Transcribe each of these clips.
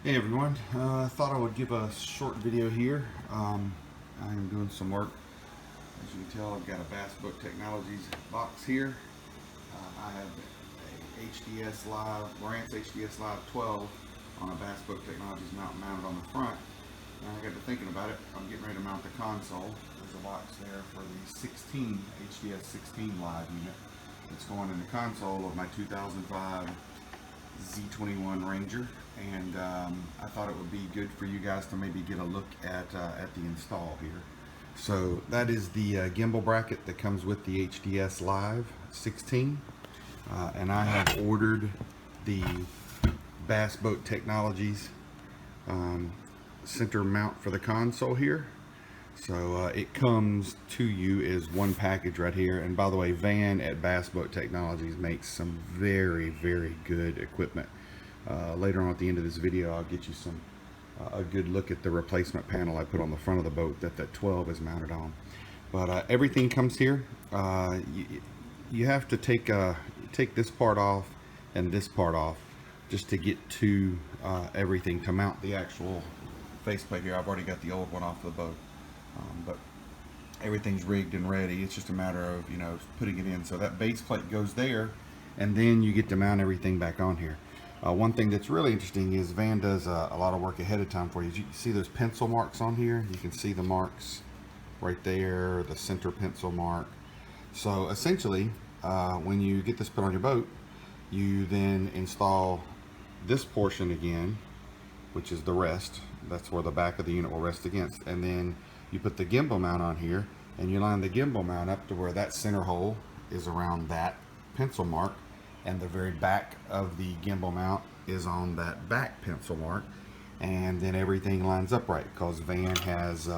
Hey everyone, thought I would give a short video here. I am doing some work. As you can tell, I've got a Bass Boat Technologies box here. I have a HDS Live, Lowrance HDS Live 12 on a Bass Boat Technologies mount mounted on the front. And I got to thinking about it. I'm getting ready to mount the console. There's a box there for the 16 HDS 16 Live unit. It's going in the console of my 2005 Z21 Ranger, and I thought it would be good for you guys to maybe get a look at the install here. So that is the gimbal bracket that comes with the HDS Live 16, and I have ordered the Bass Boat Technologies center mount for the console here. So it comes to you as one package right here. And by the way, Van at Bass Boat Technologies makes some very good equipment. Later on at the end of this video, I'll get you some a good look at the replacement panel I put on the front of the boat that 12 is mounted on. But everything comes here. You have to take this part off and this part off just to get to everything to mount the actual faceplate here. I've already got the old one off the boat. But everything's rigged and ready. It's just a matter of, you know, putting it in. So that base plate goes there, and then you get to mount everything back on here. One thing that's really interesting is Van does a lot of work ahead of time for you. You see those pencil marks on here? You can see the marks right there, the center pencil mark. So essentially, when you get this put on your boat, you then install this portion again, which is the rest. That's where the back of the unit will rest against. And then you put the gimbal mount on here, and you line the gimbal mount up to where that center hole is around that pencil mark, and the very back of the gimbal mount is on that back pencil mark, and then everything lines up right, because Van has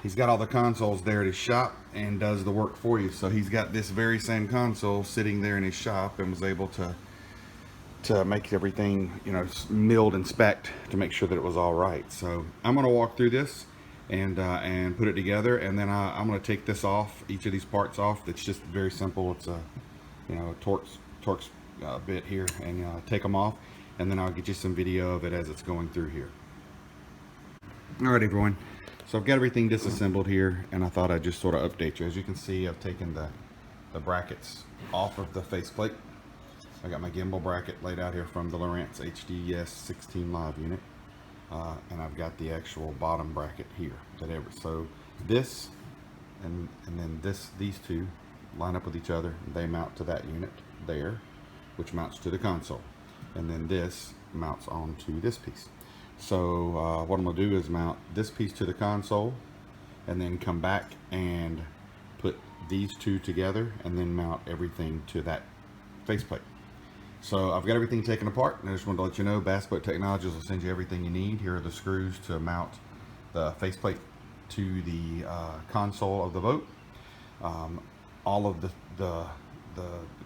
he's got all the consoles there at his shop and does the work for you. So he's got this very same console sitting there in his shop, and was able to make everything, you know, milled and spec'd to make sure that it was all right. So I'm going to walk through this and put it together, and then I'm going to take this off, each of these parts off. It's just very simple. It's a, you know, Torx bit here, and take them off, and then I'll get you some video of it as it's going through here. All right, everyone. So I've got everything disassembled here, and I thought I'd just sort of update you. As you can see, I've taken the brackets off of the faceplate. I got my gimbal bracket laid out here from the Lowrance HDS 16 Live unit, and I've got the actual bottom bracket here. So this and then these two line up with each other. They mount to that unit there, which mounts to the console, and then this mounts onto this piece. So what I'm gonna do is mount this piece to the console, and then come back and put these two together, and then mount everything to that faceplate. So I've got everything taken apart, and I just wanted to let you know Bass Boat Technologies will send you everything you need. Here are the screws to mount the faceplate to the console of the boat. All of the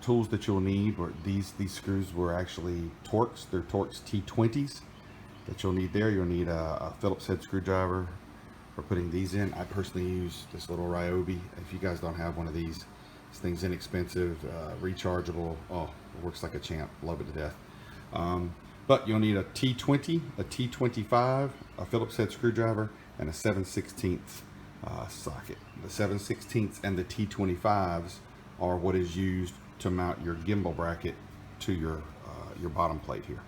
tools that you'll need were these screws were actually Torx. They're Torx T20s that you'll need there. You'll need a Phillips head screwdriver for putting these in. I personally use this little Ryobi. If you guys don't have one of these, this thing's inexpensive, rechargeable. Oh, it works like a champ. Love it to death. But you'll need a T20, a T25, a Phillips head screwdriver, and a 7/16 socket. The 7/16 and the T25s are what is used to mount your gimbal bracket to your bottom plate here.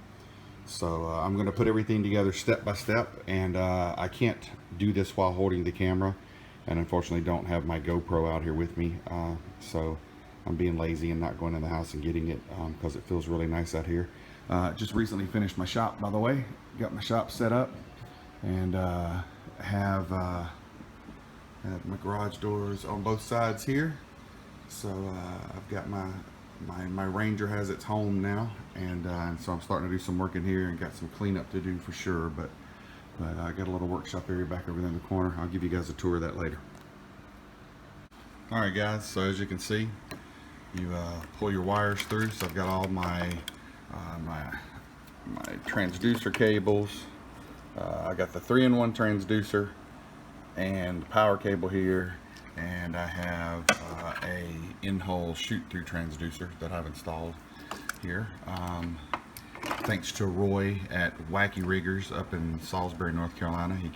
So I'm going to put everything together step by step, and I can't do this while holding the camera, and unfortunately don't have my GoPro out here with me, so I'm being lazy and not going in the house and getting it because it feels really nice out here. Just recently finished my shop, by the way. Got my shop set up, and have my garage doors on both sides here. So I've got my Ranger has its home now, and so I'm starting to do some work in here and got some cleanup to do for sure. But I got a little workshop area back over there in the corner. I'll give you guys a tour of that later. All right, guys. So as you can see, you pull your wires through. So I've got all my transducer cables. I got the 3-in-1 transducer and power cable here, and I have a in-hole shoot-through transducer that I've installed here. thanks to Roy at Wacky Riggers up in Salisbury, North Carolina. He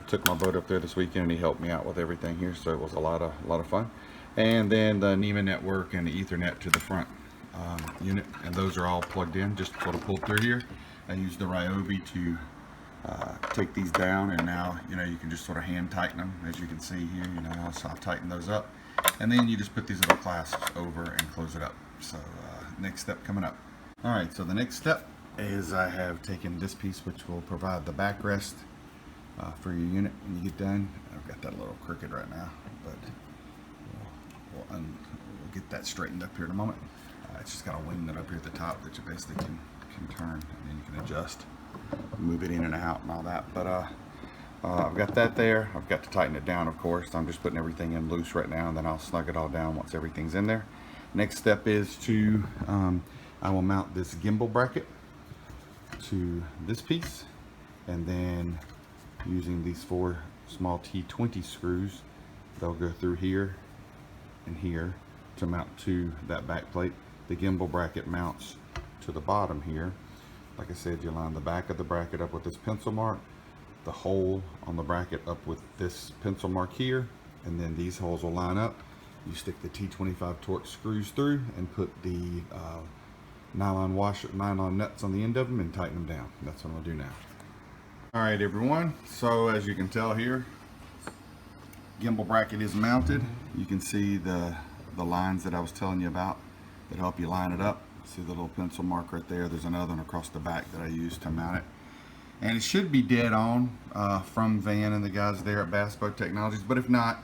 took my boat up there this weekend and he helped me out with everything here, so it was a lot of fun. And then the NEMA network and the Ethernet to the front unit, and those are all plugged in, just sort of pulled through here. I used the Ryobi to take these down, and now you can just sort of hand tighten them, as you can see here. So I've tightened those up, and then you just put these little clasps over and close it up. So next step coming up. All right, so the next step is I have taken this piece, which will provide the backrest for your unit when you get done. I've got that a little crooked right now, but we'll get that straightened up here in a moment. It's just got a wing nut up here at the top that you basically can turn, and then you can adjust, move it in and out and all that. But I've got that there. I've got to tighten it down, of course. I'm just putting everything in loose right now, and then I'll snug it all down once everything's in there. Next step is to I will mount this gimbal bracket to this piece, and then using these 4 small T20 screws, they'll go through here and here to mount to that back plate. The gimbal bracket mounts to the bottom here. Like I said, you line the back of the bracket up with this pencil mark, the hole on the bracket up with this pencil mark here, and then these holes will line up. You stick the T25 Torx screws through and put the nylon nuts on the end of them and tighten them down. That's what I'm gonna do now. All right, everyone, so as you can tell here, gimbal bracket is mounted. You can see the lines that I was telling you about that help you line it up. See the little pencil mark right there? There's another one across the back that I used to mount it. And it should be dead on from Van and the guys there at Bass Boat Technologies, but if not,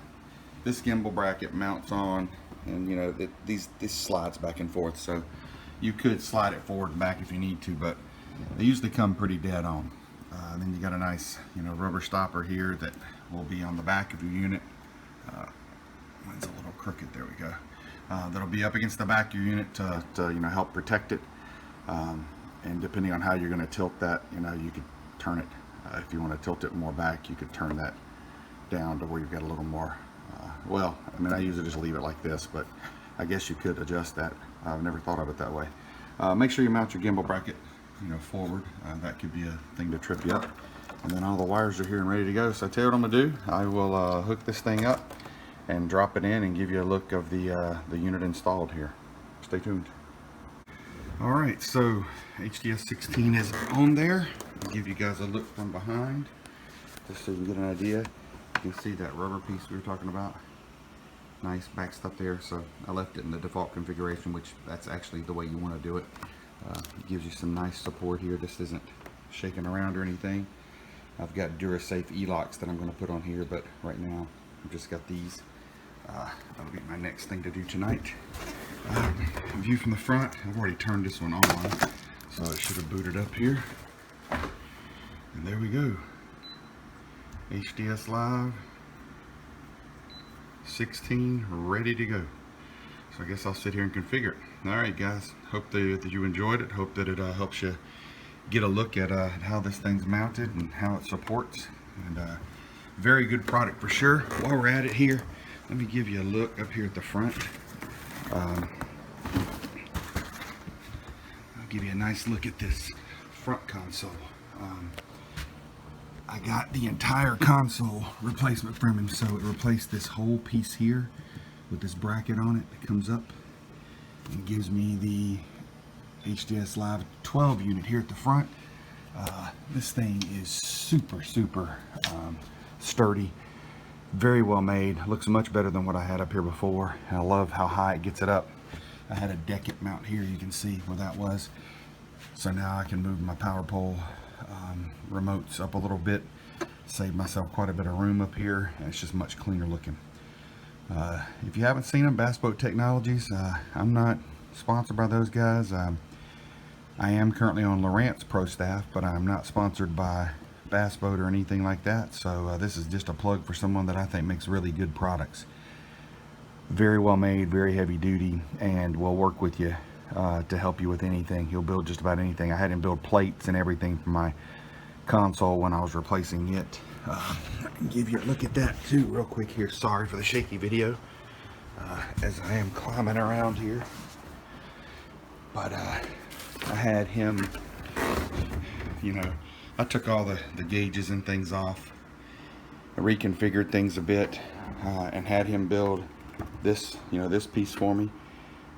this gimbal bracket mounts on, and this slides back and forth, so you could slide it forward and back if you need to, but they usually come pretty dead on. Then you got a nice rubber stopper here that will be on the back of your unit. Mine's a little crooked, there we go. That'll be up against the back of your unit to help protect it, and depending on how you're going to tilt that, you could turn it. If you want to tilt it more back, you could turn that down to where you've got a little more, well, I mean, I usually just leave it like this, but I guess you could adjust that. I've never thought of it that way. Make sure you mount your gimbal bracket forward. That could be a thing to trip you up. And then all the wires are here and ready to go. So I tell you what I'm gonna do. I will hook this thing up and drop it in and give you a look of the unit installed here. Stay tuned. All right, so HDS 16 is on there. I'll give you guys a look from behind, just so you can get an idea. You can see that rubber piece we were talking about. Nice back stuff there. So I left it in the default configuration, which that's actually the way you want to do it. It gives you some nice support here. This isn't shaking around or anything. I've got DuraSafe E-locks that I'm going to put on here, but right now I've just got these. That'll be my next thing to do tonight. View from the front. I've already turned this one on, so it should have booted up here. And there we go. HDS Live 16 ready to go. So I guess I'll sit here and configure it. All right, guys. Hope that you enjoyed it. Hope that it helps you get a look at how this thing's mounted and how it supports. And very good product for sure. While we're at it here, let me give you a look up here at the front. I'll give you a nice look at this front console. I got the entire console replacement from him, so it replaced this whole piece here with this bracket on it that comes up and gives me the HDS Live 12 unit here at the front. This thing is super sturdy, very well made, looks much better than what I had up here before, and I love how high it gets it up. I had a deck it mount here, you can see where that was, so now I can move my power pole remotes up a little bit, save myself quite a bit of room up here, and it's just much cleaner looking. If you haven't seen them, Bass Boat Technologies, I'm not sponsored by those guys. I am currently on Lowrance Pro staff, but I'm not sponsored by Bass Boat or anything like that, so this is just a plug for someone that I think makes really good products. Very well made, very heavy duty, and will work with you to help you with anything. He'll build just about anything. I had him build plates and everything for my console when I was replacing it. I can give you a look at that too real quick here. Sorry for the shaky video as I am climbing around here, but I had him, you know, I took all the gauges and things off. I reconfigured things a bit and had him build this, you know, this piece for me.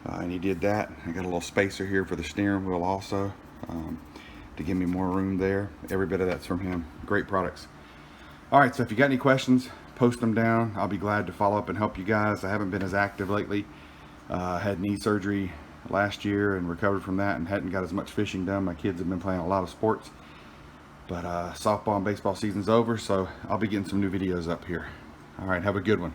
And he did that. I got a little spacer here for the steering wheel also to give me more room there. Every bit of that's from him. Great products. All right, so if you got any questions, post them down. I'll be glad to follow up and help you guys. I haven't been as active lately. Had knee surgery last year and recovered from that and hadn't got as much fishing done. My kids have been playing a lot of sports. But softball and baseball season's over, so I'll be getting some new videos up here. All right, have a good one.